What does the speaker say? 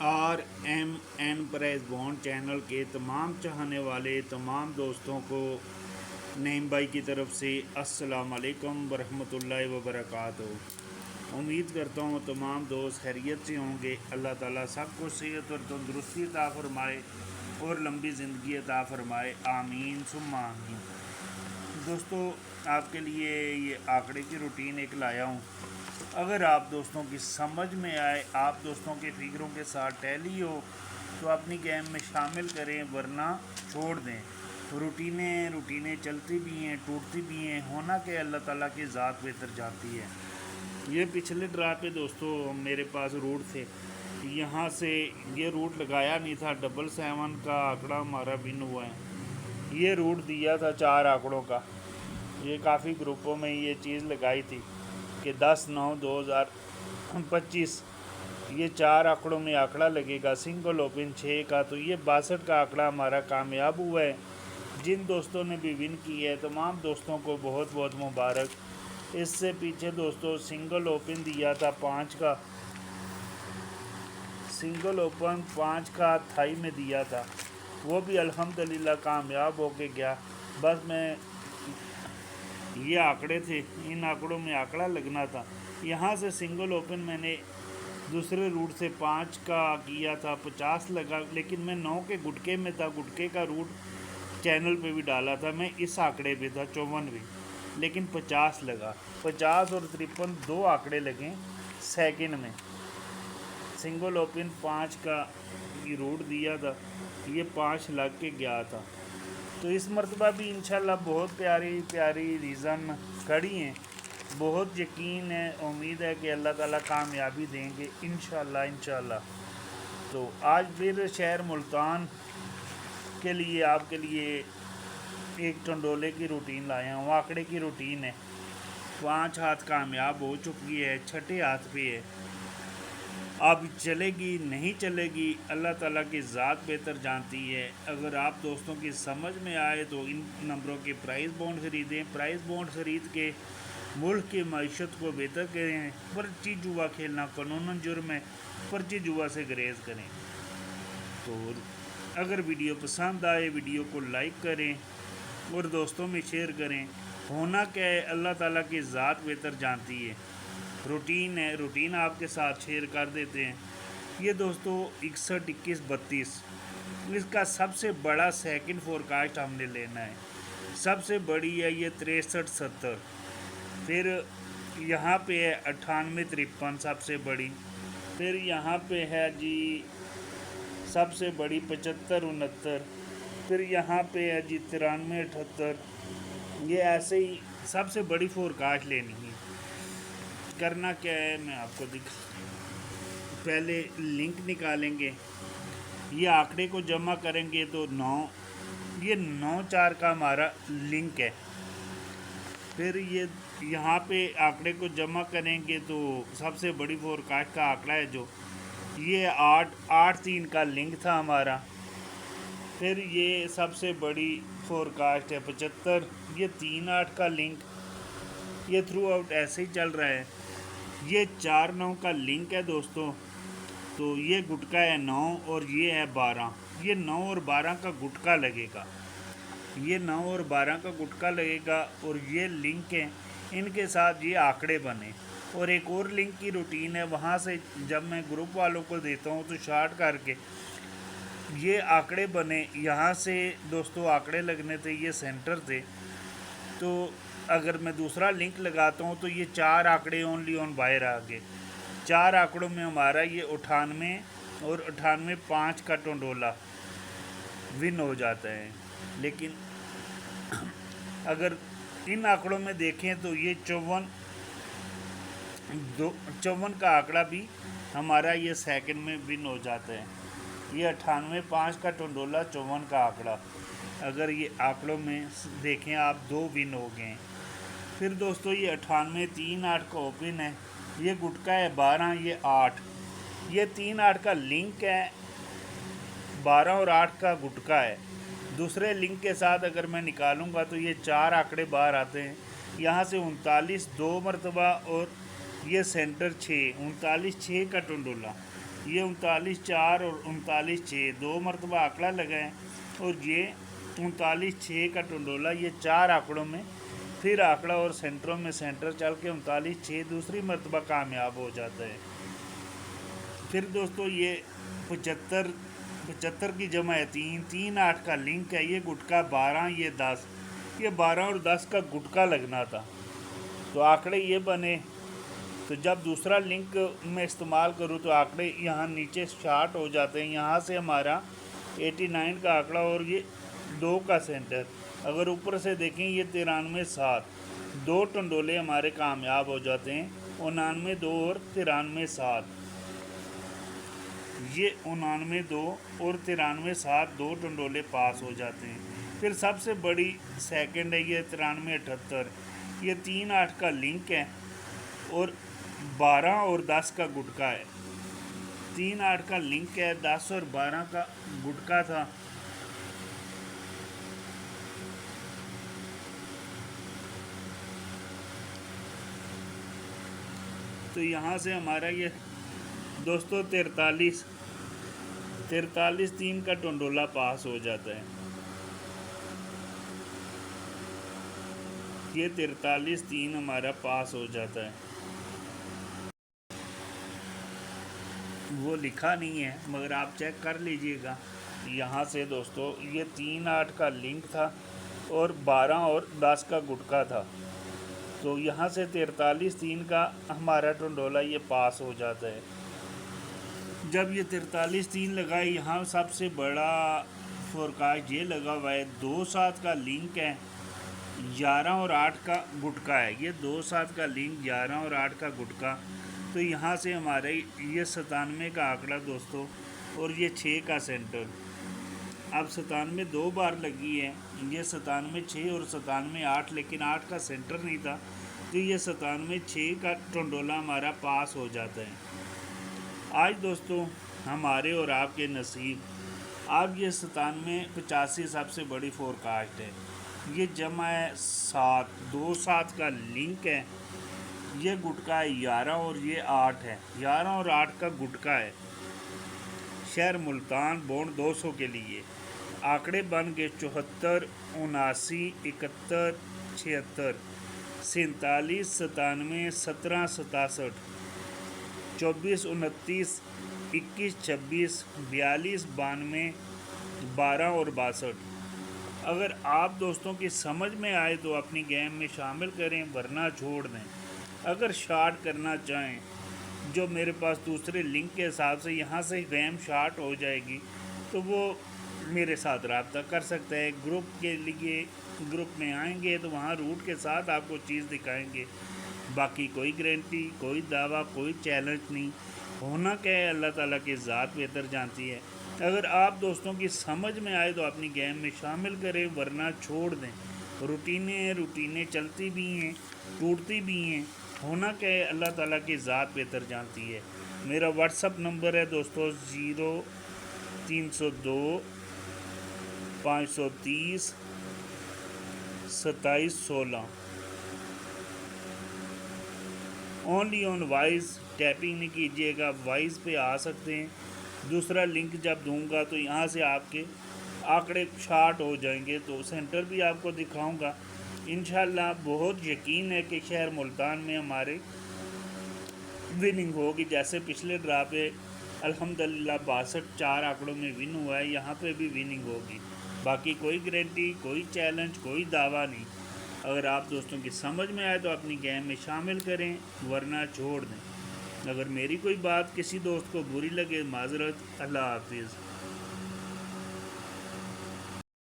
RMN price bond channel के तमाम चाहने वाले तमाम दोस्तों को नईम भाई की तरफ से अस्सलाम वालेकुम वरहमतुल्लाहि वबरकातुहू। उम्मीद करता हूँ तमाम दोस्त खैरियत से होंगे। अल्लाह ताला सबको सेहत और तंदुरुस्ती अता फ़रमाए और लंबी ज़िंदगी अता फ़रमाए, आमीन सुम्मा आमीन। दोस्तों, आपके लिए ये आंकड़े की रूटीन एक लाया हूँ। अगर आप दोस्तों की समझ में आए, आप दोस्तों के फिक्रों के साथ टैली हो तो अपनी गेम में शामिल करें, वरना छोड़ दें। रूटीनें चलती भी हैं, टूटती भी हैं, होना कि अल्लाह ताला की ज़ात बेहतर जाती है। ये पिछले ड्रा पे दोस्तों मेरे पास रूट थे, यहाँ से ये रूट लगाया नहीं था, 777 का आंकड़ा हमारा विन हुआ है। ये रूट दिया था 4 आंकड़ों का। ये काफ़ी ग्रुपों में ये चीज़ लगाई थी कि 10/9/2025 ये 4 आंकड़ों में आंकड़ा लगेगा, सिंगल ओपन 6 का। तो ये 62 का आंकड़ा हमारा कामयाब हुआ है। जिन दोस्तों ने भी विन की है तमाम दोस्तों को बहुत बहुत मुबारक। इससे पीछे दोस्तों सिंगल ओपन दिया था 5 का, सिंगल ओपन 5 का थाई में दिया था, वो भी अल्हम्दुलिल्लाह कामयाब होके गया। बस मैं ये आंकड़े थे, इन आंकड़ों में आंकड़ा लगना था। यहाँ से सिंगल ओपन मैंने दूसरे रूट से 5 का किया था, 50 लगा, लेकिन मैं 9 के गुटके में था। गुटके का रूट चैनल पे भी डाला था, मैं इस आंकड़े पे था 54 भी, लेकिन 50 लगा। 50 और 53 दो आंकड़े लगे सेकंड में। सिंगल ओपन 5 का ये रूट दिया था, ये 5 लग के गया था। तो इस मरतबा भी इंशाल्लाह बहुत प्यारी रीज़न खड़ी हैं। बहुत यकीन है, उम्मीद है कि अल्लाह ताला कामयाबी देंगे इंशाल्लाह। तो आज फिर शहर मुल्तान के लिए आपके लिए एक टंडोले की रूटीन लाया हूँ। आंकड़े की रूटीन है, 5 हाथ कामयाब हो चुकी है, 6ठे हाथ पे है। अब चलेगी नहीं चलेगी अल्लाह ताला की ज़ात बेहतर जानती है। अगर आप दोस्तों की समझ में आए तो इन नंबरों के प्राइस बॉन्ड ख़रीदें। प्राइस बॉन्ड ख़रीद के मुल्क की मईशत को बेहतर करें। पर्ची जुआ खेलना कानूनन जुर्म है, पर्ची जुआ से गुरेज करें। तो अगर वीडियो पसंद आए वीडियो को लाइक करें और दोस्तों में शेयर करें। होना क्या है, अल्लाह ताला की ज़ात बेहतर जानती है। रूटीन है, रूटीन आपके साथ शेयर कर देते हैं। ये दोस्तों 61, 21, 32 इसका सबसे बड़ा सेकंड फोरकास्ट हमने लेना है। सबसे बड़ी है ये 63, 70। फिर यहाँ पे है 98, 53 सबसे बड़ी। फिर यहाँ पे है जी सबसे बड़ी 75, 69। फिर यहाँ पे है जी 93, 78। ये ऐसे ही सबसे बड़ी फोरकास्ट लेनी है। करना क्या है मैं आपको दिखा, पहले लिंक निकालेंगे, ये आंकड़े को जमा करेंगे तो 9, ये 9/4 का हमारा लिंक है। फिर ये यहाँ पे आंकड़े को जमा करेंगे तो सबसे बड़ी फोरकास्ट का आंकड़ा है जो ये 8/3 का लिंक था हमारा। फिर ये सबसे बड़ी फोरकास्ट है 75, ये 3/8 का लिंक। ये थ्रू आउट ऐसे ही चल रहा है। ये 4/9 का लिंक है दोस्तों। तो ये गुटका है 9 और ये है 12। ये 9 और 12 का गुटका लगेगा, ये 9 और 12 का गुटका लगेगा और ये लिंक है। इनके साथ ये आंकड़े बने। और एक और लिंक की रूटीन है, वहाँ से जब मैं ग्रुप वालों को देता हूँ तो शार्ट करके ये आंकड़े बने। यहाँ से दोस्तों आंकड़े लगने थे, ये सेंटर थे। तो अगर मैं दूसरा लिंक लगाता हूँ तो ये 4 आंकड़े ओनली ऑन बाहर आ गए। 4 आंकड़ों में हमारा ये 98 और 98 5 का टंडोला विन हो जाता है। लेकिन अगर इन आंकड़ों में देखें तो ये 54 का आंकड़ा भी हमारा ये सेकंड में विन हो जाता है। ये 98 5 का टंडोला, 54 का आंकड़ा, अगर ये आंकड़ों में देखें आप 2 विन हो गए। फिर दोस्तों ये 98 3/8 का ओपन है, ये गुटका है 12, ये 8, ये 3/8 का लिंक है, 12 और 8 का गुटका है। दूसरे लिंक के साथ अगर मैं निकालूंगा तो ये 4 आंकड़े बाहर आते हैं। यहाँ से 39 2 मरतबा और ये सेंटर 6, 39 6 का टंडोला। یہ 39.4 اور 39.6 دو مرتبہ آنکڑا لگا ہے، اور یہ 39.6 کا ٹنڈولا یہ 4 آنکڑوں میں پھر آنکڑا اور سینٹروں میں سینٹر چل کے 39.6 دوسری مرتبہ کامیاب ہو جاتا ہے۔ پھر دوستو یہ 75 کی جمع ہے 3 8 کا لنک ہے، یہ گٹکا 12 یہ 10، یہ 12 اور 10 کا گٹکا لگنا تھا تو آنکڑے یہ بنے۔ تو جب دوسرا لنک میں استعمال کروں تو آنکڑے یہاں نیچے شارٹ ہو جاتے ہیں، یہاں سے ہمارا 89 کا آنکڑا اور یہ 2 کا سینٹر، اگر اوپر سے دیکھیں یہ 93.7 دو ٹنڈولے ہمارے کامیاب ہو جاتے ہیں، 99.2 اور 93.7 یہ 99.2 اور 93.7 دو ٹنڈولے پاس ہو جاتے ہیں۔ پھر سب سے بڑی سیکنڈ ہے یہ 93.78، یہ 3 8 کا لنک ہے اور 12 اور 10 کا گٹکا ہے۔ 3 8 کا لنک ہے، 10 اور 12 کا گٹکا تھا۔ تو یہاں سے ہمارا یہ دوستو 43 3 کا ٹنڈولا پاس ہو جاتا ہے۔ یہ 43 ہمارا پاس ہو جاتا ہے، وہ لکھا نہیں ہے مگر آپ چیک کر لیجئے گا۔ یہاں سے دوستو یہ 3 8 کا لنک تھا اور 12 اور 10 کا گٹکا تھا، تو یہاں سے 43 کا ہمارا ٹنڈولا یہ پاس ہو جاتا ہے۔ جب یہ 43 لگا ہے، یہاں سب سے بڑا فورکاسٹ یہ لگا ہوا ہے 2 7 کا لنک ہے، 11 اور 8 کا گٹکا ہے، یہ 2 7 کا لنک 11 اور 8 کا گٹکا، تو یہاں سے ہمارے یہ 97 کا آنکڑا دوستو اور یہ 6 کا سینٹر۔ اب 97 2 بار لگی ہے، یہ 97.6 اور 97.8، لیکن 8 کا سینٹر نہیں تھا، تو یہ 97.6 کا ٹنڈولا ہمارا پاس ہو جاتا ہے۔ آج دوستو ہمارے اور آپ کے نصیب، اب یہ 97 85 سب سے بڑی فورکاسٹ ہے، یہ جمع ہے 7 2 7 کا لنک ہے، یہ گٹکا ہے 11 اور یہ 8 ہے، 11 اور 8 کا گٹکا ہے، شہر ملتان بونڈ 200 کے لیے۔ آنکڑے بن گئے 74 79 71 76 47 97 17 67 24 29 21 26 42 92 12 اور 62۔ اگر آپ دوستوں کی سمجھ میں آئے تو اپنی گیم میں شامل کریں، ورنہ چھوڑ دیں۔ اگر شارٹ کرنا چاہیں، جو میرے پاس دوسرے لنک کے حساب سے یہاں سے گیم شارٹ ہو جائے گی، تو وہ میرے ساتھ رابطہ کر سکتا ہے۔ گروپ کے لیے گروپ میں آئیں گے تو وہاں روٹ کے ساتھ آپ کو چیز دکھائیں گے، باقی کوئی گارنٹی، کوئی دعویٰ، کوئی چیلنج نہیں۔ ہونا کیا ہے اللہ تعالیٰ کی ذات بہتر جانتی ہے۔ اگر آپ دوستوں کی سمجھ میں آئے تو اپنی گیم میں شامل کریں، ورنہ چھوڑ دیں۔ روٹینیں چلتی بھی ہیں، ٹوٹتی بھی ہیں، ہونا کیا ہے اللہ تعالیٰ کی ذات بہتر جانتی ہے۔ میرا واٹس اپ نمبر ہے دوستو 0302 530 27 16۔ اونلی آن وائس، ٹیپنگ نہیں کیجیے گا، وائس پہ آ سکتے ہیں۔ دوسرا لنک جب دوں گا تو یہاں سے آپ کے آنکڑے شارٹ ہو جائیں گے، تو سینٹر بھی آپ کو دکھاؤں گا۔ انشاءاللہ بہت یقین ہے کہ شہر ملتان میں ہمارے وننگ ہوگی، جیسے پچھلے ڈرا پہ الحمدللہ 62 4 آنکڑوں میں ون ہوا ہے، یہاں پہ بھی وننگ ہوگی۔ باقی کوئی گارنٹی، کوئی چیلنج، کوئی دعویٰ نہیں۔ اگر آپ دوستوں کی سمجھ میں آئے تو اپنی گیم میں شامل کریں، ورنہ چھوڑ دیں۔ اگر میری کوئی بات کسی دوست کو بری لگے، معذرت۔ اللہ حافظ۔